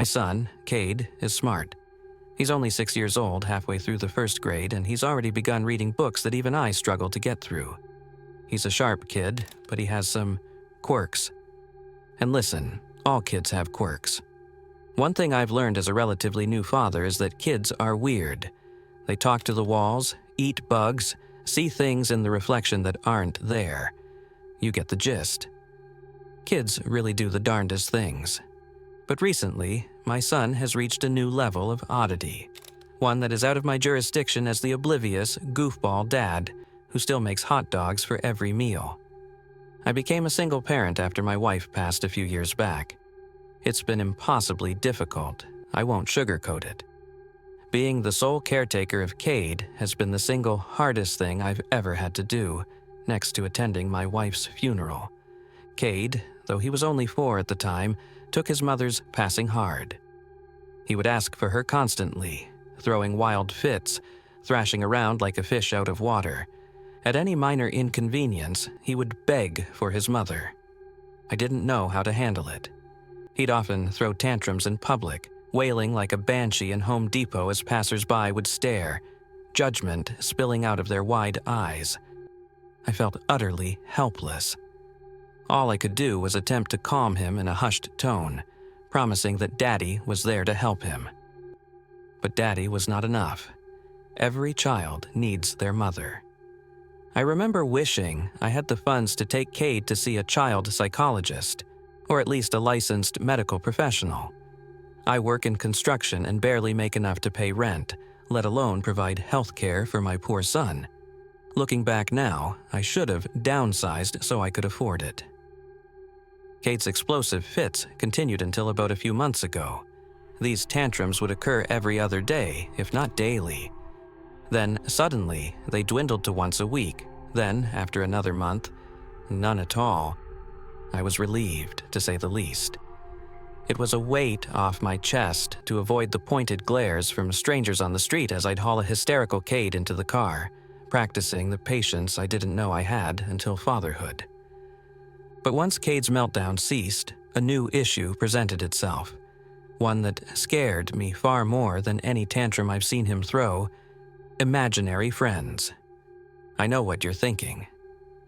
son, Cade, is smart. He's only 6 years old, halfway through the first grade, and he's already begun reading books that even I struggle to get through. He's a sharp kid, but he has some quirks. And listen, all kids have quirks. One thing I've learned as a relatively new father is that kids are weird. They talk to the walls, eat bugs, see things in the reflection that aren't there. You get the gist. Kids really do the darndest things. But recently, my son has reached a new level of oddity. One that is out of my jurisdiction as the oblivious, goofball dad who still makes hot dogs for every meal. I became a single parent after my wife passed a few years back. It's been impossibly difficult. I won't sugarcoat it. Being the sole caretaker of Cade has been the single hardest thing I've ever had to do, next to attending my wife's funeral. Cade, though he was only 4 at the time, took his mother's passing hard. He would ask for her constantly, throwing wild fits, thrashing around like a fish out of water. At any minor inconvenience, he would beg for his mother. I didn't know how to handle it. He'd often throw tantrums in public, wailing like a banshee in Home Depot as passers-by would stare, judgment spilling out of their wide eyes. I felt utterly helpless. All I could do was attempt to calm him in a hushed tone, promising that Daddy was there to help him. But Daddy was not enough. Every child needs their mother. I remember wishing I had the funds to take Cade to see a child psychologist, or at least a licensed medical professional. I work in construction and barely make enough to pay rent, let alone provide health care for my poor son. Looking back now, I should have downsized so I could afford it. Cade's explosive fits continued until about a few months ago. These tantrums would occur every other day, if not daily. Then, suddenly, they dwindled to once a week. Then, after another month, none at all. I was relieved, to say the least. It was a weight off my chest to avoid the pointed glares from strangers on the street as I'd haul a hysterical Cade into the car, practicing the patience I didn't know I had until fatherhood. But once Cade's meltdown ceased, a new issue presented itself. One that scared me far more than any tantrum I've seen him throw: imaginary friends. I know what you're thinking.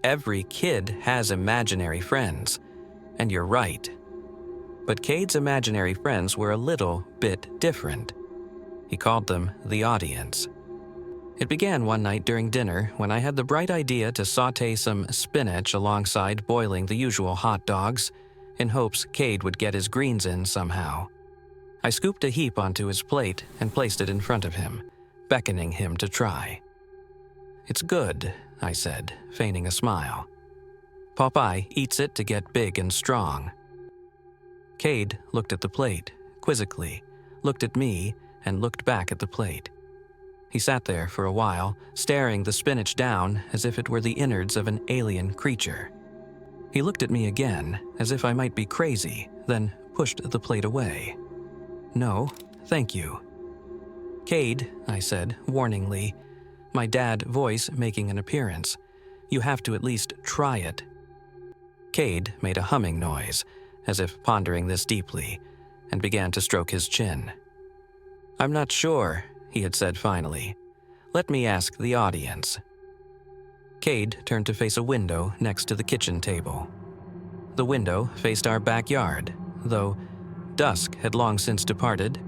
Every kid has imaginary friends, and you're right. But Cade's imaginary friends were a little bit different. He called them the audience. It began one night during dinner when I had the bright idea to saute some spinach alongside boiling the usual hot dogs, in hopes Cade would get his greens in somehow. I scooped a heap onto his plate and placed it in front of him, beckoning him to try. "It's good," I said, feigning a smile. "Popeye eats it to get big and strong." Cade looked at the plate, quizzically, looked at me, and looked back at the plate. He sat there for a while, staring the spinach down as if it were the innards of an alien creature. He looked at me again, as if I might be crazy, then pushed the plate away. "No, thank you." "Cade," I said, warningly, my dad voice making an appearance, "you have to at least try it." Cade made a humming noise, as if pondering this deeply, and began to stroke his chin. "I'm not sure," he had said finally. "Let me ask the audience." Cade turned to face a window next to the kitchen table. The window faced our backyard, though dusk had long since departed.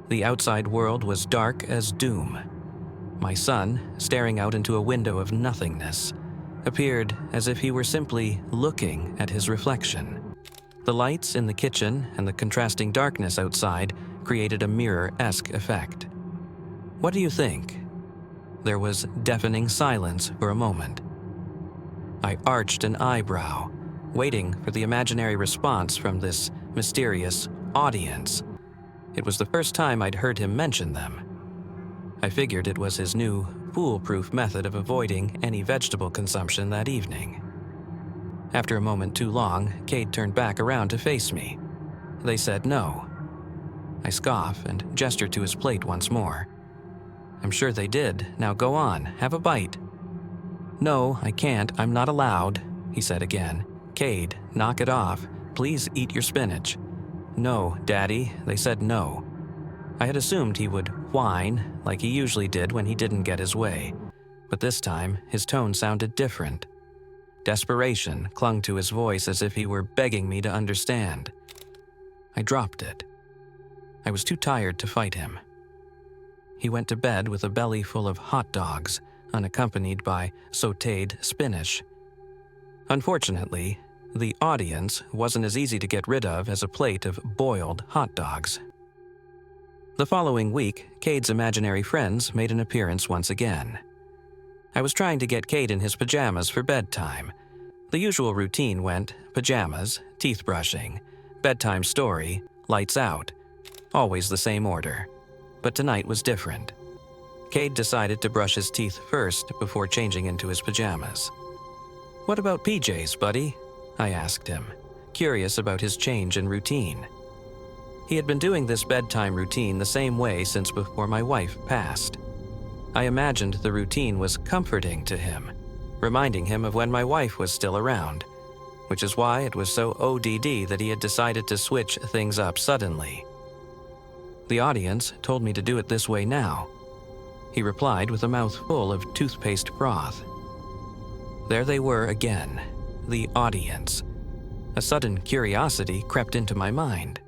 The outside world was dark as doom. My son, staring out into a window of nothingness, appeared as if he were simply looking at his reflection. The lights in the kitchen and the contrasting darkness outside created a mirror-esque effect. "What do you think?" There was deafening silence for a moment. I arched an eyebrow, waiting for the imaginary response from this mysterious audience. It was the first time I'd heard him mention them. I figured it was his new, foolproof method of avoiding any vegetable consumption that evening. After a moment too long, Cade turned back around to face me. They said no. I scoff and gesture to his plate once more. "I'm sure they did. Now go on, have a bite." "No, I can't. I'm not allowed," he said again. "Cade, knock it off. Please eat your spinach." "No, Daddy," they said no. I had assumed he would whine like he usually did when he didn't get his way, but this time his tone sounded different. Desperation clung to his voice as if he were begging me to understand. I dropped it. I was too tired to fight him. He went to bed with a belly full of hot dogs, unaccompanied by sautéed spinach. Unfortunately, the audience wasn't as easy to get rid of as a plate of boiled hot dogs. The following week, Cade's imaginary friends made an appearance once again. I was trying to get Cade in his pajamas for bedtime. The usual routine went pajamas, teeth brushing, bedtime story, lights out. Always the same order. But tonight was different. Cade decided to brush his teeth first before changing into his pajamas. "What about PJs, buddy?" I asked him, curious about his change in routine. He had been doing this bedtime routine the same way since before my wife passed. I imagined the routine was comforting to him, reminding him of when my wife was still around, which is why it was so ODD that he had decided to switch things up suddenly. "The audience told me to do it this way now," he replied with a mouth full of toothpaste broth. There they were again, the audience. A sudden curiosity crept into my mind.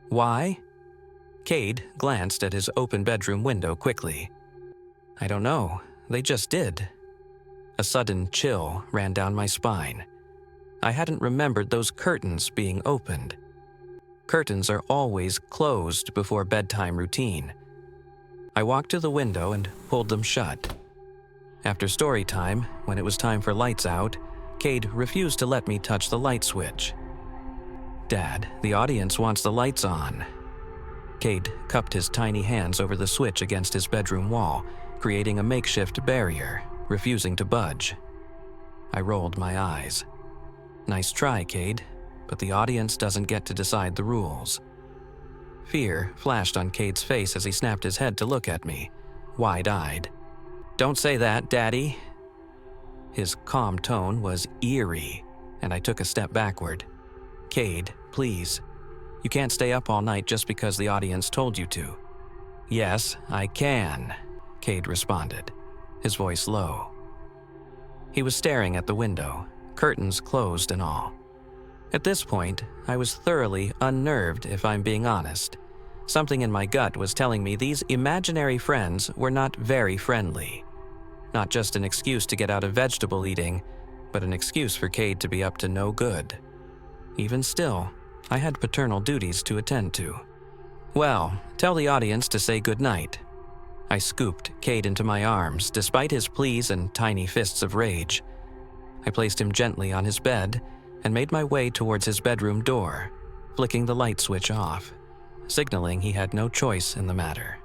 Why? Cade glanced at his open bedroom window quickly. "I don't know, they just did." A sudden chill ran down my spine. I hadn't remembered those curtains being opened. Curtains are always closed before bedtime routine. I walked to the window and pulled them shut. After story time, when it was time for lights out, Cade refused to let me touch the light switch. "Dad, the audience wants the lights on." Cade cupped his tiny hands over the switch against his bedroom wall, creating a makeshift barrier, refusing to budge. I rolled my eyes. "Nice try, Cade, but the audience doesn't get to decide the rules." Fear flashed on Cade's face as he snapped his head to look at me, wide-eyed. "Don't say that, Daddy." His calm tone was eerie, and I took a step backward. "Cade, please. You can't stay up all night just because the audience told you to." "Yes, I can," Cade responded, his voice low. He was staring at the window, curtains closed and all. At this point, I was thoroughly unnerved, if I'm being honest. Something in my gut was telling me these imaginary friends were not very friendly. Not just an excuse to get out of vegetable eating, but an excuse for Cade to be up to no good. Even still, I had paternal duties to attend to. "Well, tell the audience to say goodnight." I scooped Cade into my arms, despite his pleas and tiny fists of rage. I placed him gently on his bed and made my way towards his bedroom door, flicking the light switch off, signaling he had no choice in the matter.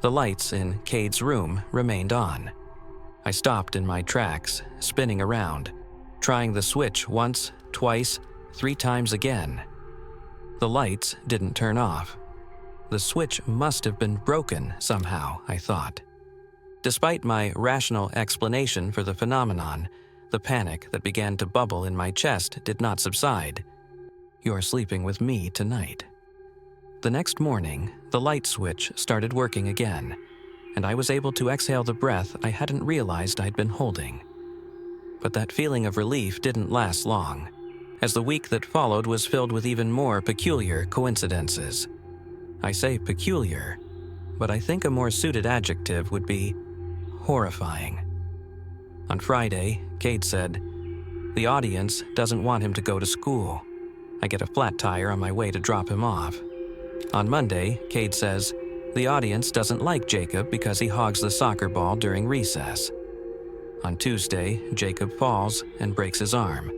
The lights in Cade's room remained on. I stopped in my tracks, spinning around, trying the switch once, twice, 3 times again. The lights didn't turn off. The switch must have been broken somehow, I thought. Despite my rational explanation for the phenomenon, the panic that began to bubble in my chest did not subside. "You're sleeping with me tonight." The next morning, the light switch started working again, and I was able to exhale the breath I hadn't realized I'd been holding. But that feeling of relief didn't last long, as the week that followed was filled with even more peculiar coincidences. I say peculiar, but I think a more suited adjective would be horrifying. On Friday, Cade said, "The audience doesn't want him to go to school. I get a flat tire on my way to drop him off." On Monday, Cade says, "The audience doesn't like Jacob because he hogs the soccer ball during recess." On Tuesday, Jacob falls and breaks his arm.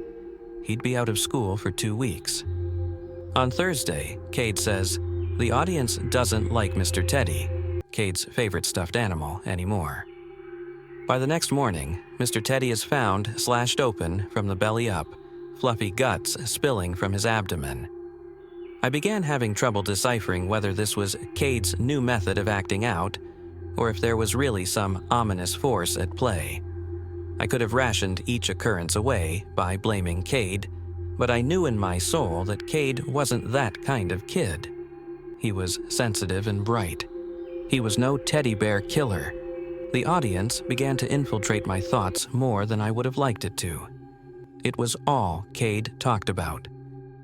He'd be out of school for 2 weeks. On Thursday, Cade says, "The audience doesn't like Mr. Teddy," Cade's favorite stuffed animal, anymore. By the next morning, Mr. Teddy is found slashed open from the belly up, fluffy guts spilling from his abdomen. I began having trouble deciphering whether this was Cade's new method of acting out, or if there was really some ominous force at play. I could have rationed each occurrence away by blaming Cade, But I knew in my soul that Cade wasn't that kind of kid. He was sensitive and bright. He was no teddy bear killer. The audience began to infiltrate my thoughts more than I would have liked it to. It was all Cade talked about.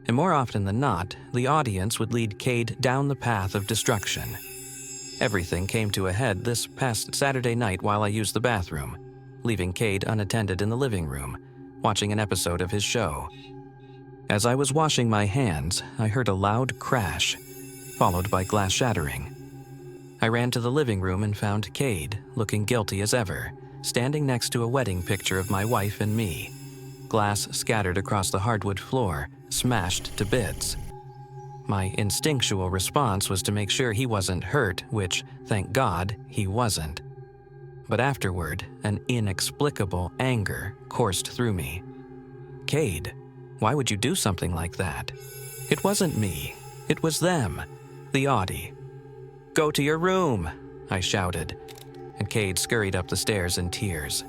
And more often than not, the audience would lead Cade down the path of destruction. Everything came to a head this past Saturday night while I used the bathroom, leaving Cade unattended in the living room, watching an episode of his show. As I was washing my hands, I heard a loud crash, followed by glass shattering. I ran to the living room and found Cade, looking guilty as ever, standing next to a wedding picture of my wife and me. Glass scattered across the hardwood floor, smashed to bits. My instinctual response was to make sure he wasn't hurt, which, thank God, he wasn't. But afterward, an inexplicable anger coursed through me. Cade, why would you do something like that? It wasn't me. It was them, the Audi. Go to your room, I shouted, and Cade scurried up the stairs in tears.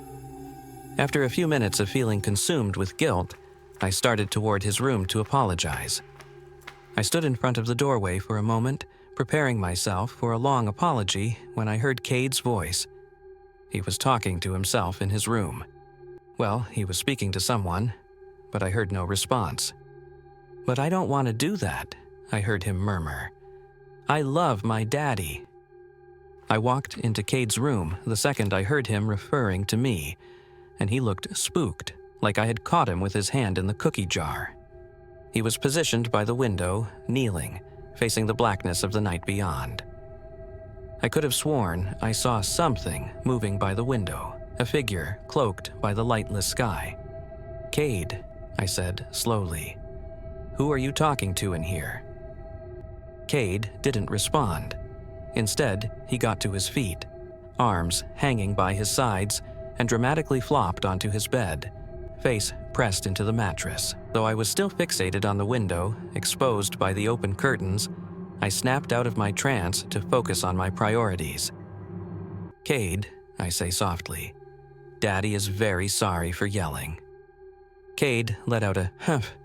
After a few minutes of feeling consumed with guilt, I started toward his room to apologize. I stood in front of the doorway for a moment, preparing myself for a long apology when I heard Cade's voice. He was talking to himself in his room. Well, he was speaking to someone, but I heard no response. But I don't want to do that, I heard him murmur. I love my daddy. I walked into Cade's room the second I heard him referring to me, and he looked spooked, like I had caught him with his hand in the cookie jar. He was positioned by the window, kneeling, facing the blackness of the night beyond. I could have sworn I saw something moving by the window, a figure cloaked by the lightless sky. Cade, I said slowly. Who are you talking to in here? Cade didn't respond. Instead, he got to his feet, arms hanging by his sides, and dramatically flopped onto his bed, face pressed into the mattress. Though I was still fixated on the window, exposed by the open curtains, I snapped out of my trance to focus on my priorities. Cade, I say softly, Daddy is very sorry for yelling. Cade let out a humph,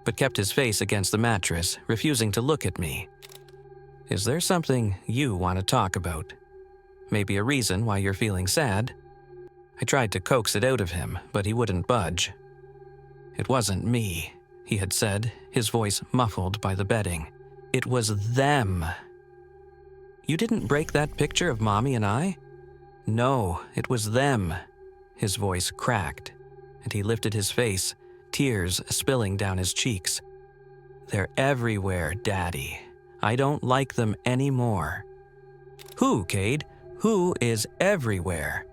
but kept his face against the mattress, refusing to look at me. Is there something you want to talk about? Maybe a reason why you're feeling sad? I tried to coax it out of him, but he wouldn't budge. It wasn't me, he had said, his voice muffled by the bedding. It was them. You didn't break that picture of Mommy and I? No, it was them. His voice cracked, and he lifted his face, tears spilling down his cheeks. They're everywhere, Daddy. I don't like them anymore. Who, Cade? Who is everywhere?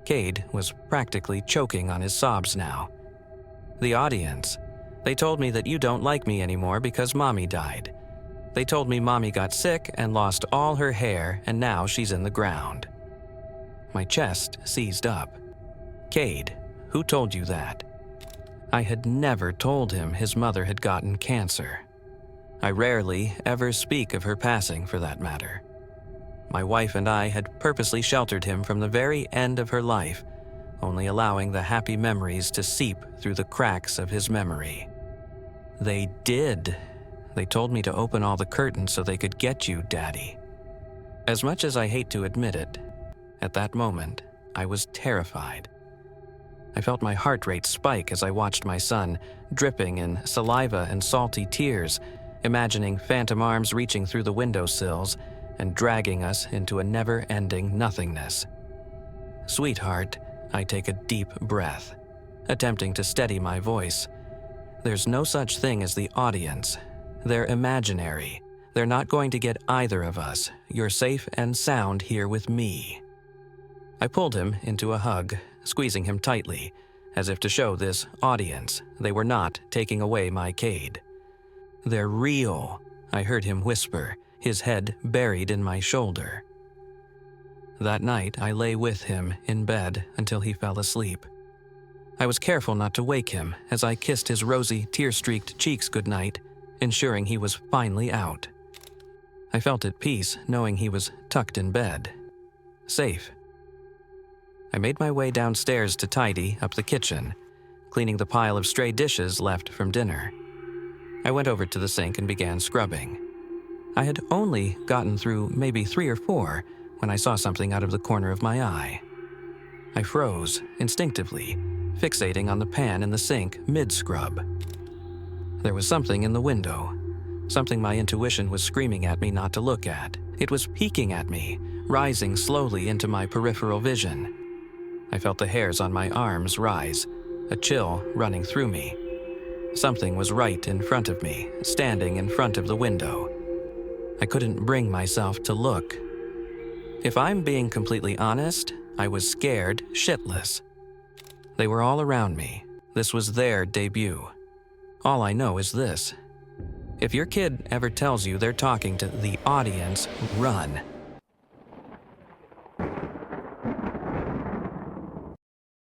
Cade was practically choking on his sobs now. The audience. They told me that you don't like me anymore because Mommy died. They told me Mommy got sick and lost all her hair and now she's in the ground. My chest seized up. Cade, who told you that? I had never told him his mother had gotten cancer. I rarely ever speak of her passing for that matter. My wife and I had purposely sheltered him from the very end of her life, only allowing the happy memories to seep through the cracks of his memory. They did. They told me to open all the curtains so they could get you, Daddy. As much as I hate to admit it, at that moment, I was terrified. I felt my heart rate spike as I watched my son, dripping in saliva and salty tears, imagining phantom arms reaching through the windowsills and dragging us into a never-ending nothingness. Sweetheart, I take a deep breath, attempting to steady my voice. There's no such thing as the audience. They're imaginary. They're not going to get either of us. You're safe and sound here with me. I pulled him into a hug, squeezing him tightly, as if to show this audience they were not taking away my Cade. They're real, I heard him whisper, his head buried in my shoulder. That night, I lay with him in bed until he fell asleep. I was careful not to wake him as I kissed his rosy, tear-streaked cheeks goodnight, ensuring he was finally out. I felt at peace knowing he was tucked in bed, safe. I made my way downstairs to tidy up the kitchen, cleaning the pile of stray dishes left from dinner. I went over to the sink and began scrubbing. I had only gotten through maybe 3 or 4 when I saw something out of the corner of my eye. I froze, instinctively, fixating on the pan in the sink mid-scrub. There was something in the window, something my intuition was screaming at me not to look at. It was peeking at me, rising slowly into my peripheral vision. I felt the hairs on my arms rise, a chill running through me. Something was right in front of me, standing in front of the window. I couldn't bring myself to look. If I'm being completely honest, I was scared shitless. They were all around me. This was their debut. All I know is this: if your kid ever tells you they're talking to the audience, run.